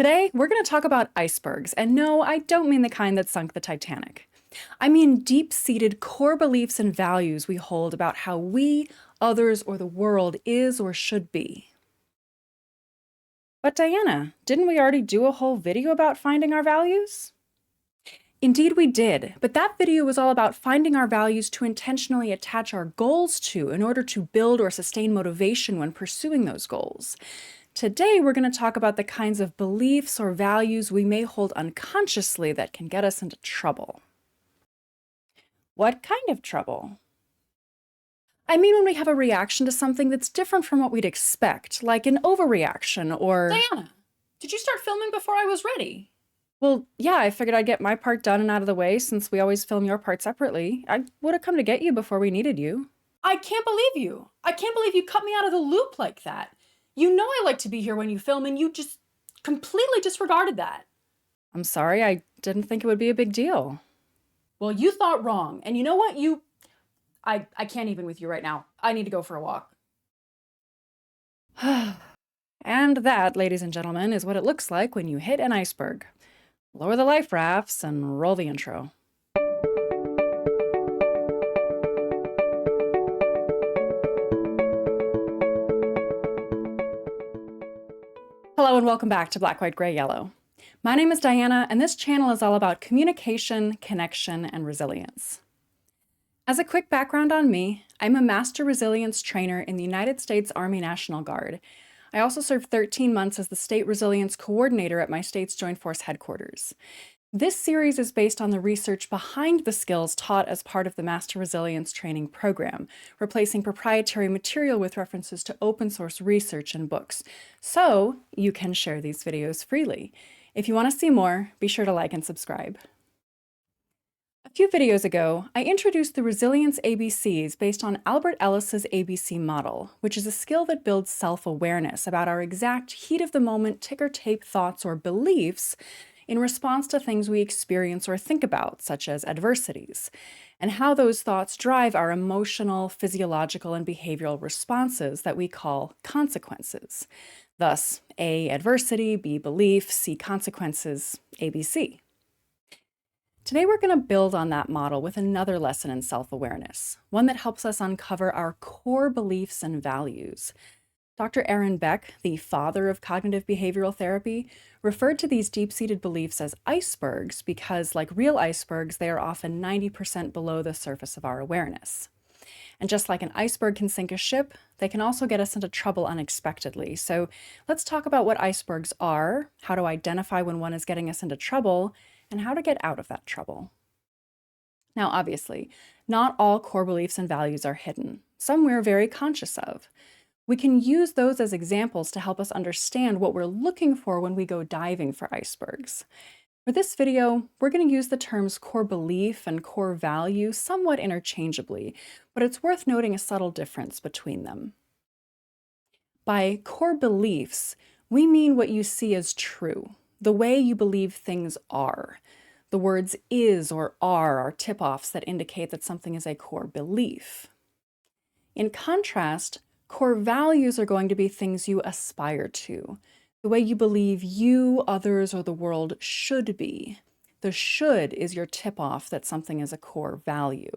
Today, we're going to talk about icebergs. And no, I don't mean the kind that sunk the Titanic. I mean deep-seated core beliefs and values we hold about how we, others, or the world is or should be. But Diana, didn't we already do a whole video about finding our values? Indeed we did, but that video was all about finding our values to intentionally attach our goals to in order to build or sustain motivation when pursuing those goals. Today, we're going to talk about the kinds of beliefs or values we may hold unconsciously that can get us into trouble. What kind of trouble? I mean when we have a reaction to something that's different from what we'd expect, like an overreaction or... Diana, did you start filming before I was ready? Well, yeah, I figured I'd get my part done and out of the way since we always film your part separately. I would have come to get you before we needed you. I can't believe you. I can't believe you cut me out of the loop like that. You know I like to be here when you film and you just completely disregarded that. I'm sorry, I didn't think it would be a big deal. Well, you thought wrong. And you know what? I can't even with you right now. I need to go for a walk. And that, ladies and gentlemen, is what it looks like when you hit an iceberg. Lower the life rafts and roll the intro. Hello and welcome back to Black, White, Gray, Yellow. My name is Diana, and this channel is all about communication, connection, and resilience. As a quick background on me, I'm a Master Resilience Trainer in the United States Army National Guard. I also served 13 months as the State Resilience Coordinator at my state's Joint Force headquarters. This series is based on the research behind the skills taught as part of the Master Resilience Training Program, replacing proprietary material with references to open source research and books. So you can share these videos freely. If you want to see more, be sure to like and subscribe. A few videos ago, I introduced the Resilience ABCs based on Albert Ellis's ABC model, which is a skill that builds self-awareness about our exact heat-of-the-moment ticker-tape thoughts or beliefs in response to things we experience or think about, such as adversities, and how those thoughts drive our emotional, physiological, and behavioral responses that we call consequences. Thus, A, adversity, B, belief, C, consequences, ABC. Today we're going to build on that model with another lesson in self-awareness, one that helps us uncover our core beliefs and values. Dr. Aaron Beck, the father of cognitive behavioral therapy, referred to these deep-seated beliefs as icebergs because, like real icebergs, they are often 90% below the surface of our awareness. And just like an iceberg can sink a ship, they can also get us into trouble unexpectedly. So let's talk about what icebergs are, how to identify when one is getting us into trouble, and how to get out of that trouble. Now, obviously, not all core beliefs and values are hidden. Some we're very conscious of. We can use those as examples to help us understand what we're looking for when we go diving for icebergs. For this video, we're going to use the terms core belief and core value somewhat interchangeably, but it's worth noting a subtle difference between them. By core beliefs, we mean what you see as true, the way you believe things are. The words is or are tip-offs that indicate that something is a core belief. In contrast, core values are going to be things you aspire to, the way you believe you, others, or the world should be. The should is your tip-off that something is a core value.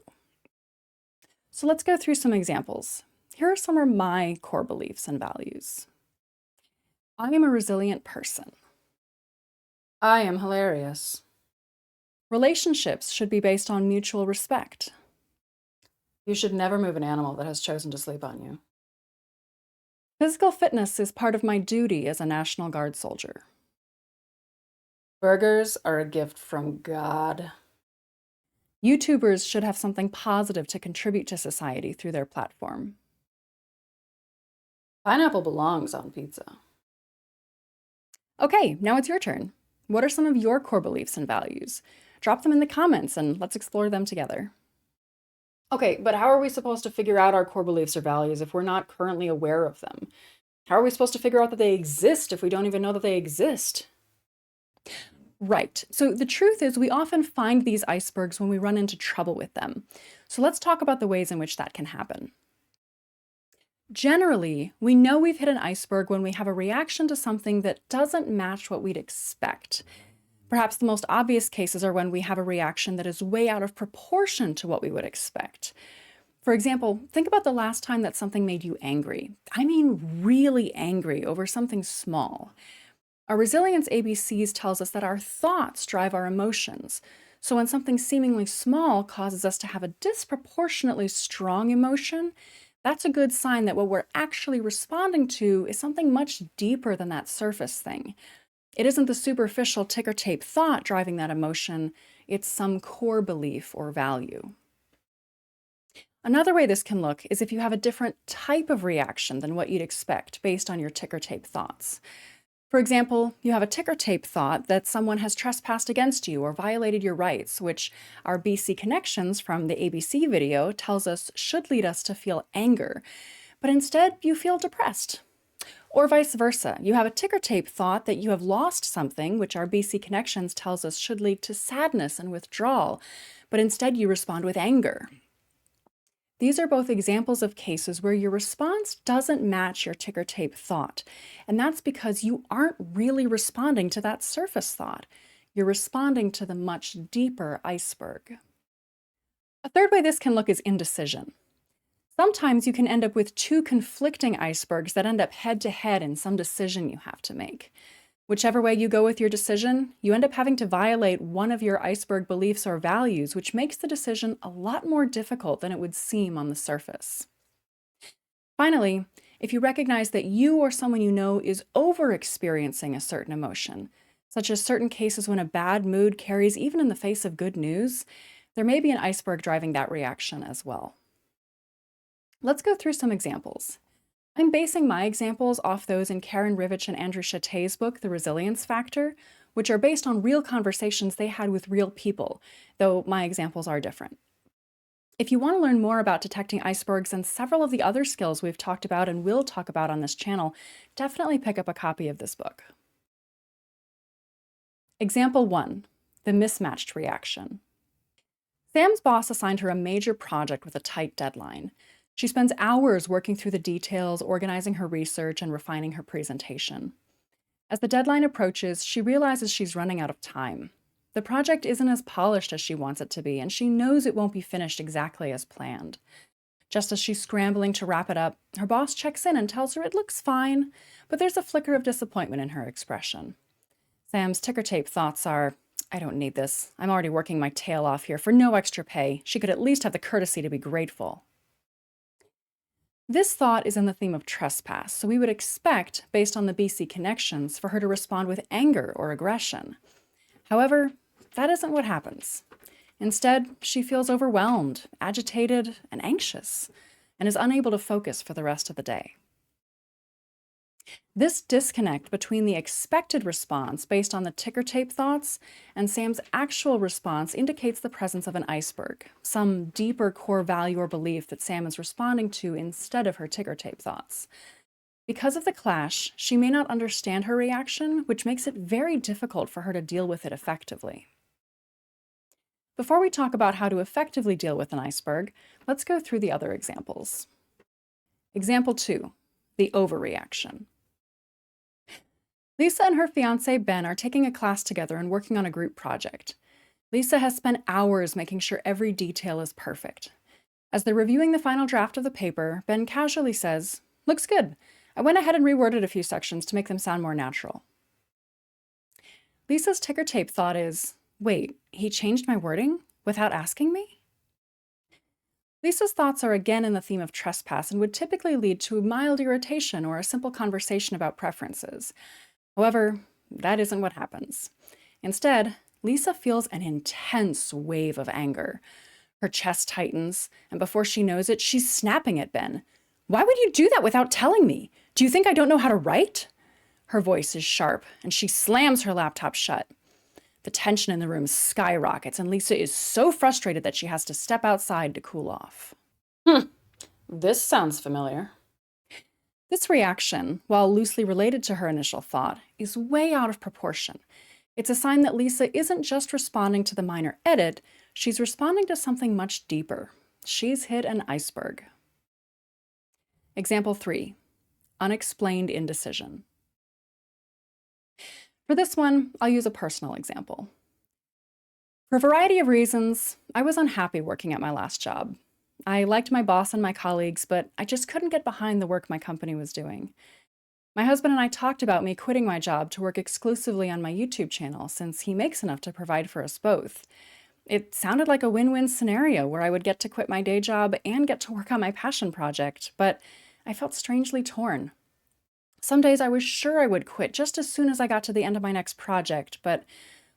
So let's go through some examples. Here are some of my core beliefs and values. I am a resilient person. I am hilarious. Relationships should be based on mutual respect. You should never move an animal that has chosen to sleep on you. Physical fitness is part of my duty as a National Guard soldier. Burgers are a gift from God. YouTubers should have something positive to contribute to society through their platform. Pineapple belongs on pizza. Okay, now it's your turn. What are some of your core beliefs and values? Drop them in the comments and let's explore them together. Okay, but how are we supposed to figure out our core beliefs or values if we're not currently aware of them? How are we supposed to figure out that they exist if we don't even know that they exist? Right, so the truth is we often find these icebergs when we run into trouble with them. So let's talk about the ways in which that can happen. Generally, we know we've hit an iceberg when we have a reaction to something that doesn't match what we'd expect. Perhaps the most obvious cases are when we have a reaction that is way out of proportion to what we would expect. For example, think about the last time that something made you angry. I mean, really angry over something small. Our resilience ABCs tells us that our thoughts drive our emotions. So when something seemingly small causes us to have a disproportionately strong emotion, that's a good sign that what we're actually responding to is something much deeper than that surface thing. It isn't the superficial ticker tape thought driving that emotion, it's some core belief or value. Another way this can look is if you have a different type of reaction than what you'd expect based on your ticker tape thoughts. For example, you have a ticker tape thought that someone has trespassed against you or violated your rights, which our BC connections from the ABC video tells us should lead us to feel anger, but instead you feel depressed. Or vice versa, you have a ticker tape thought that you have lost something, which our BC connections tells us should lead to sadness and withdrawal, but instead you respond with anger. These are both examples of cases where your response doesn't match your ticker tape thought, and that's because you aren't really responding to that surface thought. You're responding to the much deeper iceberg. A third way this can look is indecision. Sometimes you can end up with two conflicting icebergs that end up head to head in some decision you have to make. Whichever way you go with your decision, you end up having to violate one of your iceberg beliefs or values, which makes the decision a lot more difficult than it would seem on the surface. Finally, if you recognize that you or someone you know is over-experiencing a certain emotion, such as certain cases when a bad mood carries even in the face of good news, there may be an iceberg driving that reaction as well. Let's go through some examples. I'm basing my examples off those in Karen Rivich and Andrew Chatte's book, The Resilience Factor, which are based on real conversations they had with real people, though my examples are different. If you want to learn more about detecting icebergs and several of the other skills we've talked about and will talk about on this channel, definitely pick up a copy of this book. Example 1, the mismatched reaction. Sam's boss assigned her a major project with a tight deadline. She spends hours working through the details, organizing her research, and refining her presentation. As the deadline approaches, she realizes she's running out of time. The project isn't as polished as she wants it to be, and she knows it won't be finished exactly as planned. Just as she's scrambling to wrap it up, her boss checks in and tells her it looks fine, but there's a flicker of disappointment in her expression. Sam's ticker tape thoughts are, I don't need this. I'm already working my tail off here for no extra pay. She could at least have the courtesy to be grateful. This thought is in the theme of trespass, so we would expect, based on the BC connections, for her to respond with anger or aggression. However, that isn't what happens. Instead, she feels overwhelmed, agitated, and anxious, and is unable to focus for the rest of the day. This disconnect between the expected response based on the ticker tape thoughts and Sam's actual response indicates the presence of an iceberg, some deeper core value or belief that Sam is responding to instead of her ticker tape thoughts. Because of the clash, she may not understand her reaction, which makes it very difficult for her to deal with it effectively. Before we talk about how to effectively deal with an iceberg, let's go through the other examples. Example 2, the overreaction. Lisa and her fiancé Ben are taking a class together and working on a group project. Lisa has spent hours making sure every detail is perfect. As they're reviewing the final draft of the paper, Ben casually says, "Looks good. I went ahead and reworded a few sections to make them sound more natural." Lisa's ticker tape thought is, wait, he changed my wording without asking me? Lisa's thoughts are again in the theme of trespass and would typically lead to mild irritation or a simple conversation about preferences. However, that isn't what happens. Instead, Lisa feels an intense wave of anger. Her chest tightens, and before she knows it, she's snapping at Ben. "Why would you do that without telling me? Do you think I don't know how to write?" Her voice is sharp, and she slams her laptop shut. The tension in the room skyrockets, and Lisa is so frustrated that she has to step outside to cool off. This sounds familiar. This reaction, while loosely related to her initial thought, is way out of proportion. It's a sign that Lisa isn't just responding to the minor edit, she's responding to something much deeper. She's hit an iceberg. Example 3, unexplained indecision. For this one, I'll use a personal example. For a variety of reasons, I was unhappy working at my last job. I liked my boss and my colleagues, but I just couldn't get behind the work my company was doing. My husband and I talked about me quitting my job to work exclusively on my YouTube channel since he makes enough to provide for us both. It sounded like a win-win scenario where I would get to quit my day job and get to work on my passion project, but I felt strangely torn. Some days I was sure I would quit just as soon as I got to the end of my next project, but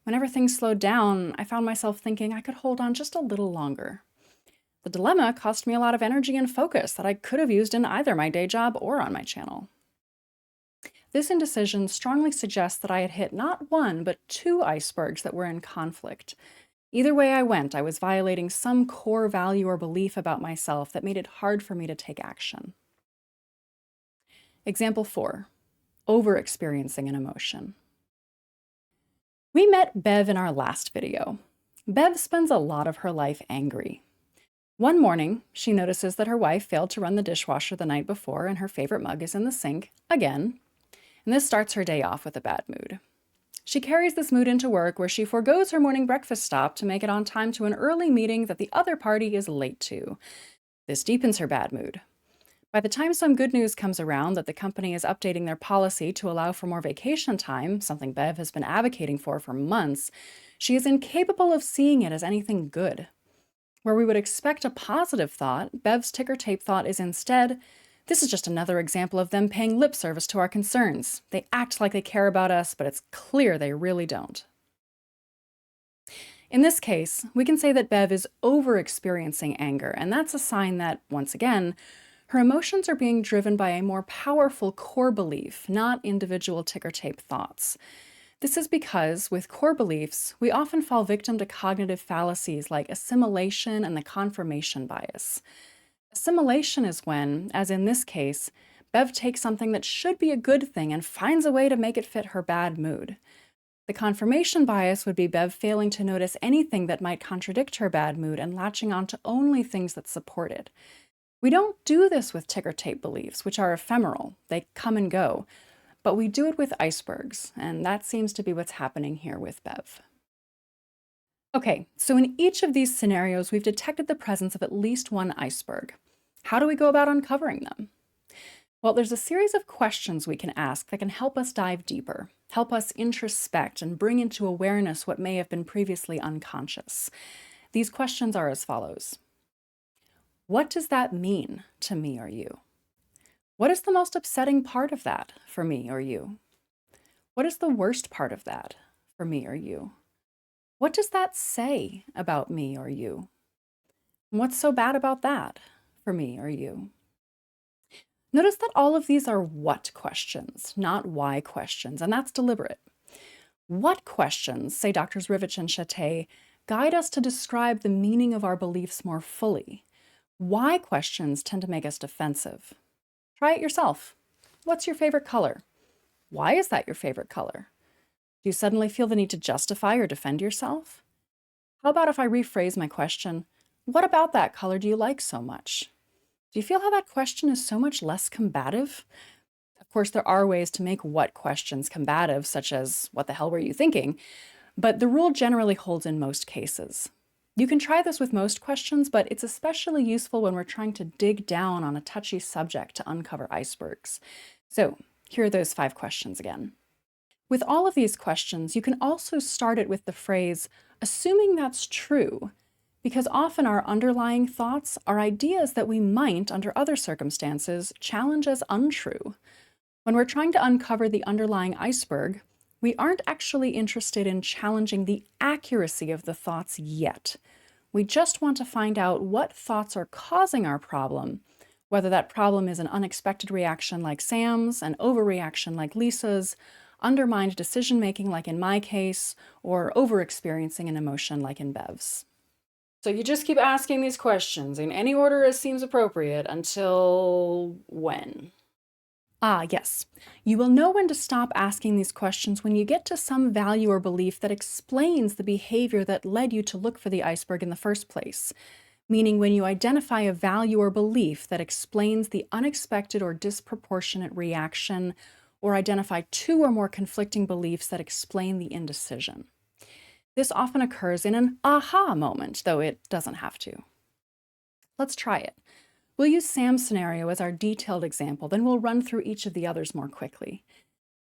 whenever things slowed down, I found myself thinking I could hold on just a little longer. The dilemma cost me a lot of energy and focus that I could have used in either my day job or on my channel. This indecision strongly suggests that I had hit not one, but two icebergs that were in conflict. Either way I went, I was violating some core value or belief about myself that made it hard for me to take action. Example 4, over-experiencing an emotion. We met Bev in our last video. Bev spends a lot of her life angry. One morning, she notices that her wife failed to run the dishwasher the night before and her favorite mug is in the sink, again. And this starts her day off with a bad mood. She carries this mood into work where she forgoes her morning breakfast stop to make it on time to an early meeting that the other party is late to. This deepens her bad mood. By the time some good news comes around that the company is updating their policy to allow for more vacation time, something Bev has been advocating for months, she is incapable of seeing it as anything good. Where we would expect a positive thought, Bev's ticker tape thought is instead, this is just another example of them paying lip service to our concerns. They act like they care about us, but it's clear they really don't. In this case, we can say that Bev is over-experiencing anger, and that's a sign that, once again, her emotions are being driven by a more powerful core belief, not individual ticker tape thoughts. This is because, with core beliefs, we often fall victim to cognitive fallacies like assimilation and the confirmation bias. Assimilation is when, as in this case, Bev takes something that should be a good thing and finds a way to make it fit her bad mood. The confirmation bias would be Bev failing to notice anything that might contradict her bad mood and latching on to only things that support it. We don't do this with ticker tape beliefs, which are ephemeral. They come and go. But we do it with icebergs, and that seems to be what's happening here with Bev. Okay, so in each of these scenarios, we've detected the presence of at least one iceberg. How do we go about uncovering them? Well, there's a series of questions we can ask that can help us dive deeper, help us introspect and bring into awareness what may have been previously unconscious. These questions are as follows. What does that mean to me or you? What is the most upsetting part of that for me or you? What is the worst part of that for me or you? What does that say about me or you? What's so bad about that for me or you? Notice that all of these are what questions, not why questions, and that's deliberate. What questions, say Drs. Rivich and Chate, guide us to describe the meaning of our beliefs more fully. Why questions tend to make us defensive. Try it yourself. What's your favorite color? Why is that your favorite color? Do you suddenly feel the need to justify or defend yourself? How about if I rephrase my question, what about that color do you like so much? Do you feel how that question is so much less combative? Of course, there are ways to make what questions combative, such as, what the hell were you thinking? But the rule generally holds in most cases. You can try this with most questions, but it's especially useful when we're trying to dig down on a touchy subject to uncover icebergs. So here are those 5 questions again. With all of these questions, you can also start it with the phrase, assuming that's true, because often our underlying thoughts are ideas that we might, under other circumstances, challenge as untrue. When we're trying to uncover the underlying iceberg, we aren't actually interested in challenging the accuracy of the thoughts yet. We just want to find out what thoughts are causing our problem, whether that problem is an unexpected reaction like Sam's, an overreaction like Lisa's, undermined decision-making like in my case, or over-experiencing an emotion like in Bev's. So you just keep asking these questions in any order as seems appropriate until when? Yes. You will know when to stop asking these questions when you get to some value or belief that explains the behavior that led you to look for the iceberg in the first place. meaning when you identify a value or belief that explains the unexpected or disproportionate reaction, or identify two or more conflicting beliefs that explain the indecision. This often occurs in an aha moment, though it doesn't have to. Let's try it. We'll use Sam's scenario as our detailed example, then we'll run through each of the others more quickly.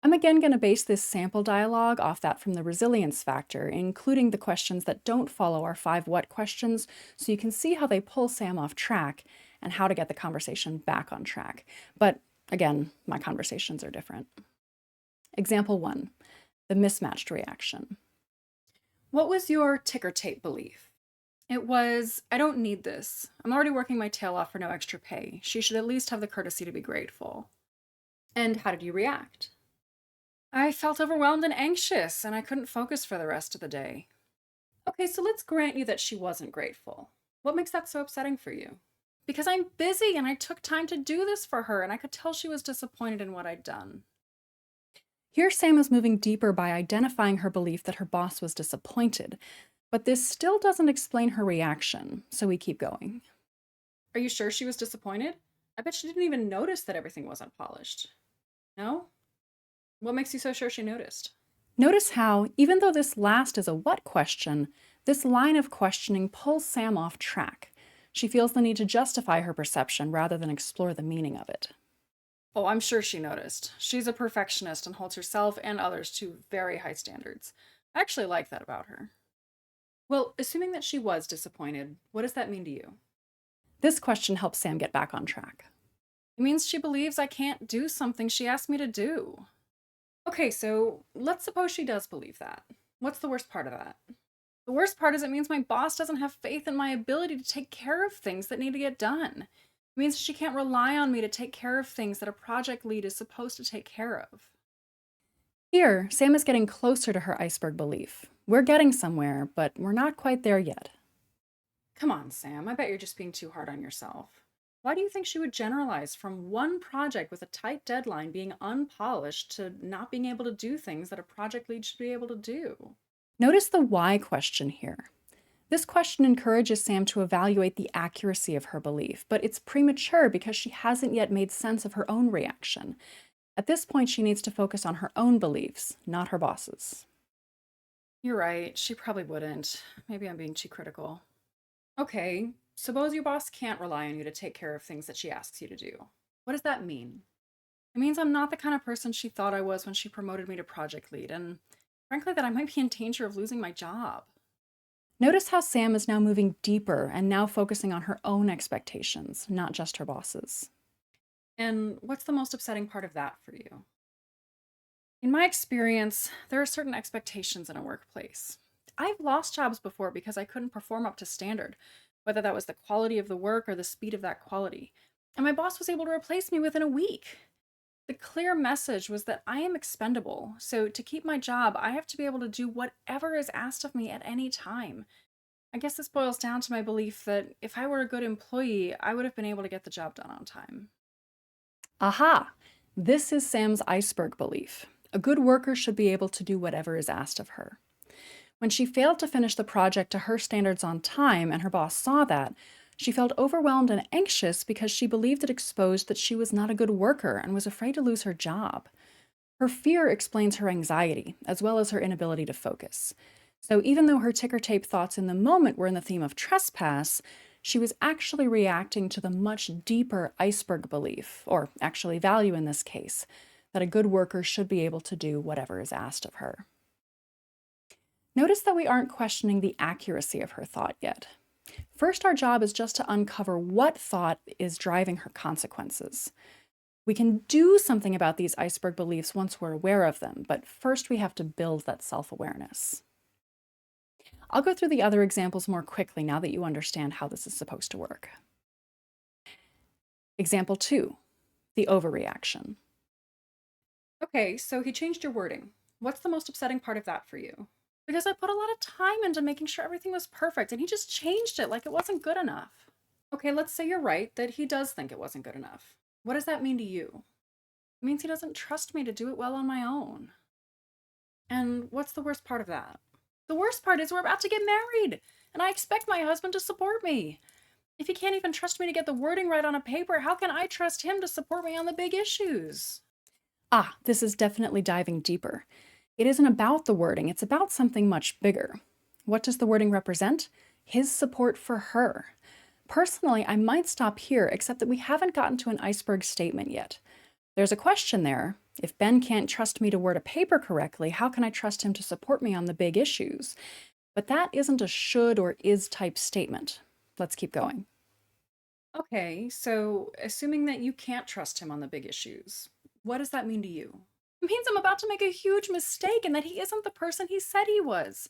I'm again going to base this sample dialogue off that from the resilience factor, including the questions that don't follow our 5 what questions, so you can see how they pull Sam off track and how to get the conversation back on track. But again, my conversations are different. Example 1, the mismatched reaction. What was your ticker tape belief? It was, I don't need this. I'm already working my tail off for no extra pay. She should at least have the courtesy to be grateful. And how did you react? I felt overwhelmed and anxious, and I couldn't focus for the rest of the day. Okay, so let's grant you that she wasn't grateful. What makes that so upsetting for you? Because I'm busy and I took time to do this for her, and I could tell she was disappointed in what I'd done. Here, Sam is moving deeper by identifying her belief that her boss was disappointed, but this still doesn't explain her reaction, so we keep going. Are you sure she was disappointed? I bet she didn't even notice that everything wasn't polished. No? What makes you so sure she noticed? Notice how, even though this last is a what question, this line of questioning pulls Sam off track. She feels the need to justify her perception rather than explore the meaning of it. Oh, I'm sure she noticed. She's a perfectionist and holds herself and others to very high standards. I actually like that about her. Well, assuming that she was disappointed, what does that mean to you? This question helps Sam get back on track. It means she believes I can't do something she asked me to do. Okay, so let's suppose she does believe that. What's the worst part of that? The worst part is it means my boss doesn't have faith in my ability to take care of things that need to get done. It means she can't rely on me to take care of things that a project lead is supposed to take care of. Here, Sam is getting closer to her iceberg belief. We're getting somewhere, but we're not quite there yet. Come on, Sam, I bet you're just being too hard on yourself. Why do you think she would generalize from one project with a tight deadline being unpolished to not being able to do things that a project lead should be able to do? Notice the why question here. This question encourages Sam to evaluate the accuracy of her belief, but it's premature because she hasn't yet made sense of her own reaction. At this point, she needs to focus on her own beliefs, not her boss's. You're right, she probably wouldn't. Maybe I'm being too critical. Okay, suppose your boss can't rely on you to take care of things that she asks you to do. What does that mean? It means I'm not the kind of person she thought I was when she promoted me to project lead, and frankly, that I might be in danger of losing my job. Notice how Sam is now moving deeper and now focusing on her own expectations, not just her boss's. And what's the most upsetting part of that for you? In my experience, there are certain expectations in a workplace. I've lost jobs before because I couldn't perform up to standard, whether that was the quality of the work or the speed of that quality. And my boss was able to replace me within a week. The clear message was that I am expendable, so to keep my job, I have to be able to do whatever is asked of me at any time. I guess this boils down to my belief that if I were a good employee, I would have been able to get the job done on time. Aha! This is Sam's iceberg belief. A good worker should be able to do whatever is asked of her. When she failed to finish the project to her standards on time and her boss saw that, she felt overwhelmed and anxious because she believed it exposed that she was not a good worker and was afraid to lose her job. Her fear explains her anxiety, as well as her inability to focus. So even though her ticker tape thoughts in the moment were in the theme of trespass, she was actually reacting to the much deeper iceberg belief, or actually value in this case, that a good worker should be able to do whatever is asked of her. Notice that we aren't questioning the accuracy of her thought yet. First, our job is just to uncover what thought is driving her consequences. We can do something about these iceberg beliefs once we're aware of them, but first we have to build that self-awareness. I'll go through the other examples more quickly now that you understand how this is supposed to work. Example 2, the overreaction. Okay, so he changed your wording. What's the most upsetting part of that for you? Because I put a lot of time into making sure everything was perfect, and he just changed it like it wasn't good enough. Okay, let's say you're right, that he does think it wasn't good enough. What does that mean to you? It means he doesn't trust me to do it well on my own. And what's the worst part of that? The worst part is we're about to get married, and I expect my husband to support me. If he can't even trust me to get the wording right on a paper, how can I trust him to support me on the big issues? Ah, this is definitely diving deeper. It isn't about the wording, it's about something much bigger. What does the wording represent? His support for her. Personally, I might stop here, except that we haven't gotten to an iceberg statement yet. There's a question there. If Ben can't trust me to word a paper correctly, how can I trust him to support me on the big issues? But that isn't a should or is type statement. Let's keep going. Okay, so assuming that you can't trust him on the big issues, what does that mean to you? It means I'm about to make a huge mistake and that he isn't the person he said he was.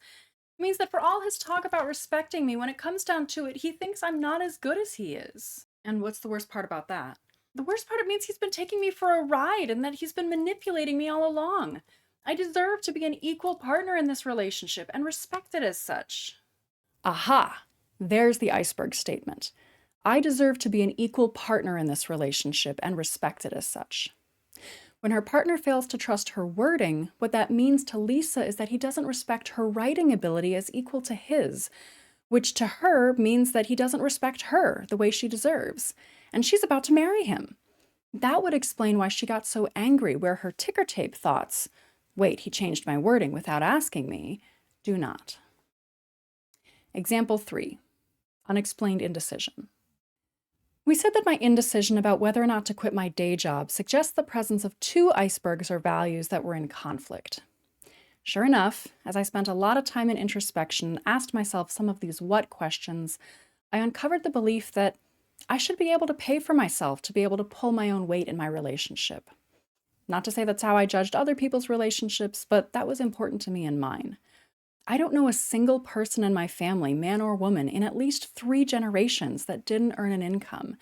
It means that for all his talk about respecting me, when it comes down to it, he thinks I'm not as good as he is. And what's the worst part about that? The worst part, it means he's been taking me for a ride and that he's been manipulating me all along. I deserve to be an equal partner in this relationship and respected as such. Aha! There's the iceberg statement. I deserve to be an equal partner in this relationship and respected as such. When her partner fails to trust her wording, what that means to Lisa is that he doesn't respect her writing ability as equal to his, which to her means that he doesn't respect her the way she deserves, and she's about to marry him. That would explain why she got so angry, where her ticker tape thoughts, wait, he changed my wording without asking me, do not. Example 3, unexplained indecision. We said that my indecision about whether or not to quit my day job suggests the presence of two icebergs or values that were in conflict. Sure enough, as I spent a lot of time in introspection and asked myself some of these what questions, I uncovered the belief that I should be able to pay for myself to be able to pull my own weight in my relationship. Not to say that's how I judged other people's relationships, but that was important to me in mine. I don't know a single person in my family, man or woman, in at least 3 generations that didn't earn an income.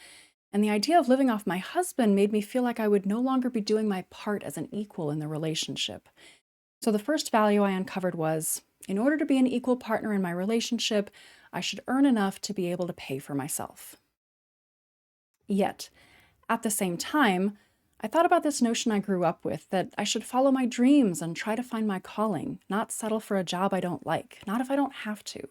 And the idea of living off my husband made me feel like I would no longer be doing my part as an equal in the relationship. So the first value I uncovered was, in order to be an equal partner in my relationship, I should earn enough to be able to pay for myself. Yet, at the same time, I thought about this notion I grew up with, that I should follow my dreams and try to find my calling, not settle for a job I don't like, not if I don't have to.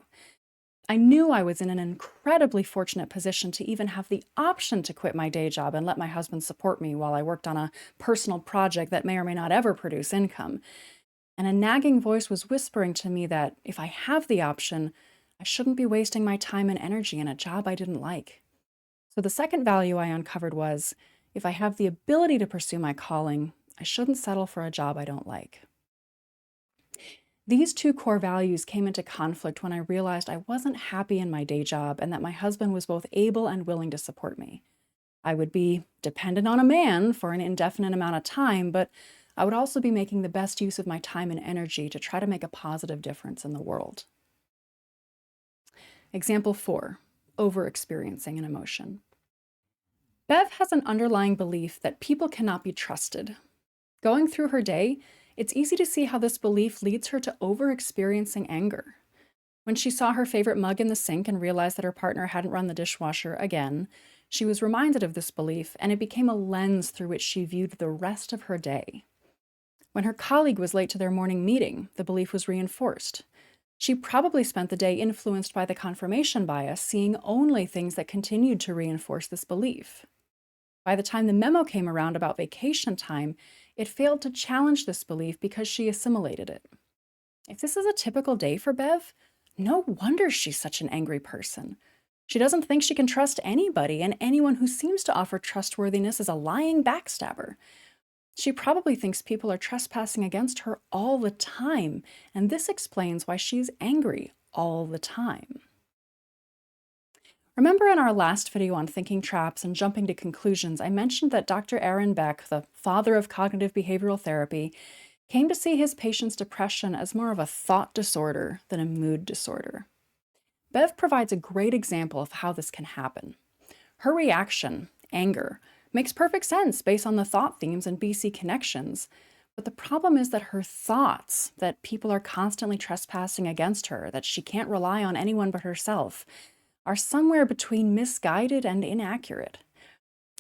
I knew I was in an incredibly fortunate position to even have the option to quit my day job and let my husband support me while I worked on a personal project that may or may not ever produce income. And a nagging voice was whispering to me that if I have the option, I shouldn't be wasting my time and energy in a job I didn't like. So the second value I uncovered was, if I have the ability to pursue my calling, I shouldn't settle for a job I don't like. These two core values came into conflict when I realized I wasn't happy in my day job and that my husband was both able and willing to support me. I would be dependent on a man for an indefinite amount of time, but I would also be making the best use of my time and energy to try to make a positive difference in the world. Example 4, over-experiencing an emotion. Bev has an underlying belief that people cannot be trusted. Going through her day, it's easy to see how this belief leads her to over-experiencing anger. When she saw her favorite mug in the sink and realized that her partner hadn't run the dishwasher again, she was reminded of this belief, and it became a lens through which she viewed the rest of her day. When her colleague was late to their morning meeting, the belief was reinforced. She probably spent the day influenced by the confirmation bias, seeing only things that continued to reinforce this belief. By the time the memo came around about vacation time, it failed to challenge this belief because she assimilated it. If this is a typical day for Bev, no wonder she's such an angry person. She doesn't think she can trust anybody, and anyone who seems to offer trustworthiness is a lying backstabber. She probably thinks people are trespassing against her all the time, and this explains why she's angry all the time. Remember in our last video on thinking traps and jumping to conclusions, I mentioned that Dr. Aaron Beck, the father of cognitive behavioral therapy, came to see his patient's depression as more of a thought disorder than a mood disorder. Bev provides a great example of how this can happen. Her reaction, anger, makes perfect sense based on the thought themes and BC connections, but the problem is that her thoughts, that people are constantly trespassing against her, that she can't rely on anyone but herself, are somewhere between misguided and inaccurate.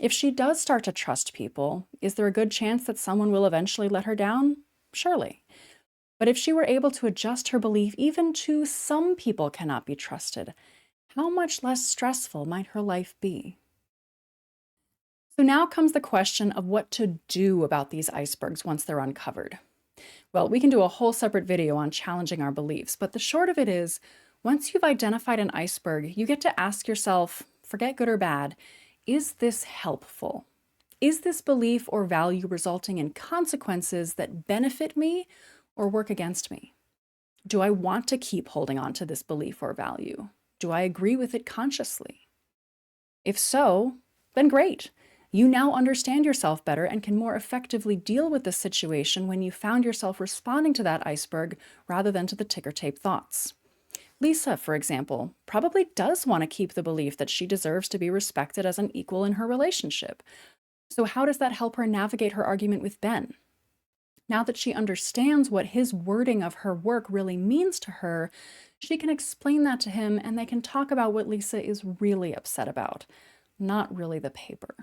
If she does start to trust people, is there a good chance that someone will eventually let her down? Surely. But if she were able to adjust her belief even to some people cannot be trusted, how much less stressful might her life be? So now comes the question of what to do about these icebergs once they're uncovered. Well, we can do a whole separate video on challenging our beliefs, but the short of it is, once you've identified an iceberg, you get to ask yourself, forget good or bad, is this helpful? Is this belief or value resulting in consequences that benefit me or work against me? Do I want to keep holding on to this belief or value? Do I agree with it consciously? If so, then great. You now understand yourself better and can more effectively deal with the situation when you found yourself responding to that iceberg rather than to the ticker tape thoughts. Lisa, for example, probably does want to keep the belief that she deserves to be respected as an equal in her relationship. So, how does that help her navigate her argument with Ben? Now that she understands what his wording of her work really means to her, she can explain that to him and they can talk about what Lisa is really upset about, not really the paper.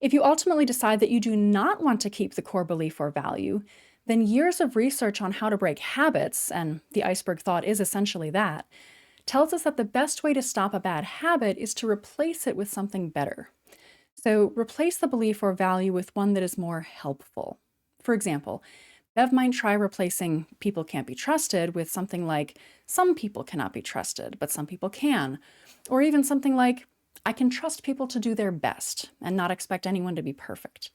If you ultimately decide that you do not want to keep the core belief or value, then years of research on how to break habits, and the iceberg thought is essentially that, tells us that the best way to stop a bad habit is to replace it with something better. So replace the belief or value with one that is more helpful. For example, Bev might try replacing people can't be trusted with something like some people cannot be trusted, but some people can. Or even something like I can trust people to do their best and not expect anyone to be perfect.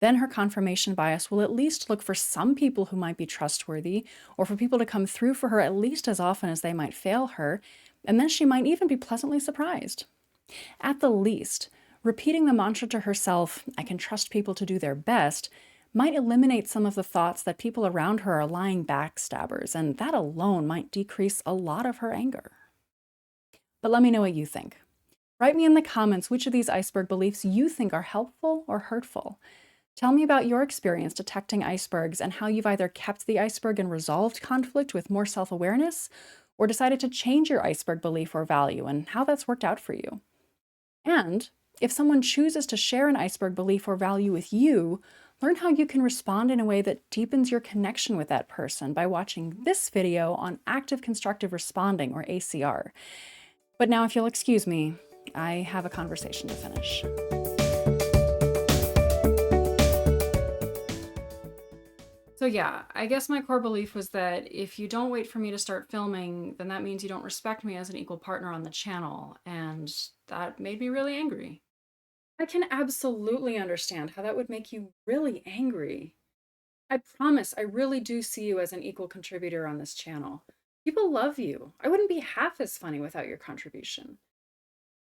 Then her confirmation bias will at least look for some people who might be trustworthy or for people to come through for her at least as often as they might fail her, and then she might even be pleasantly surprised. At the least, repeating the mantra to herself, I can trust people to do their best, might eliminate some of the thoughts that people around her are lying backstabbers, and that alone might decrease a lot of her anger. But let me know what you think. Write me in the comments which of these iceberg beliefs you think are helpful or hurtful. Tell me about your experience detecting icebergs and how you've either kept the iceberg and resolved conflict with more self-awareness, or decided to change your iceberg belief or value and how that's worked out for you. And if someone chooses to share an iceberg belief or value with you, learn how you can respond in a way that deepens your connection with that person by watching this video on active constructive responding, or ACR. But now, if you'll excuse me, I have a conversation to finish. So yeah, I guess my core belief was that if you don't wait for me to start filming, then that means you don't respect me as an equal partner on the channel, and that made me really angry. I can absolutely understand how that would make you really angry. I promise I really do see you as an equal contributor on this channel. People love you. I wouldn't be half as funny without your contribution.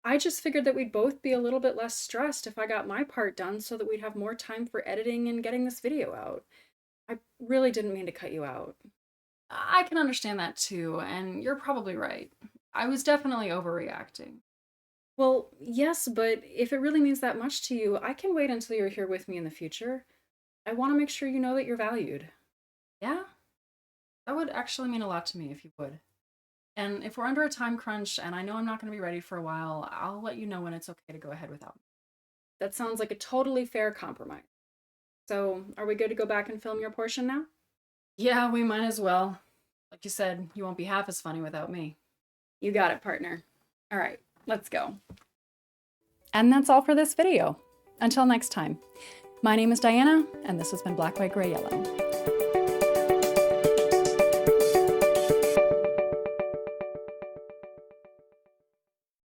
I just figured that we'd both be a little bit less stressed if I got my part done so that we'd have more time for editing and getting this video out. I really didn't mean to cut you out. I can understand that too, and you're probably right. I was definitely overreacting. Well, yes, but if it really means that much to you, I can wait until you're here with me in the future. I want to make sure you know that you're valued. Yeah? That would actually mean a lot to me if you would. And if we're under a time crunch and I know I'm not going to be ready for a while, I'll let you know when it's okay to go ahead without me. That sounds like a totally fair compromise. So, are we good to go back and film your portion now? Yeah, we might as well. Like you said, you won't be half as funny without me. You got it, partner. All right, let's go. And that's all for this video. Until next time, my name is Diana, and this has been Black, White, Gray, Yellow.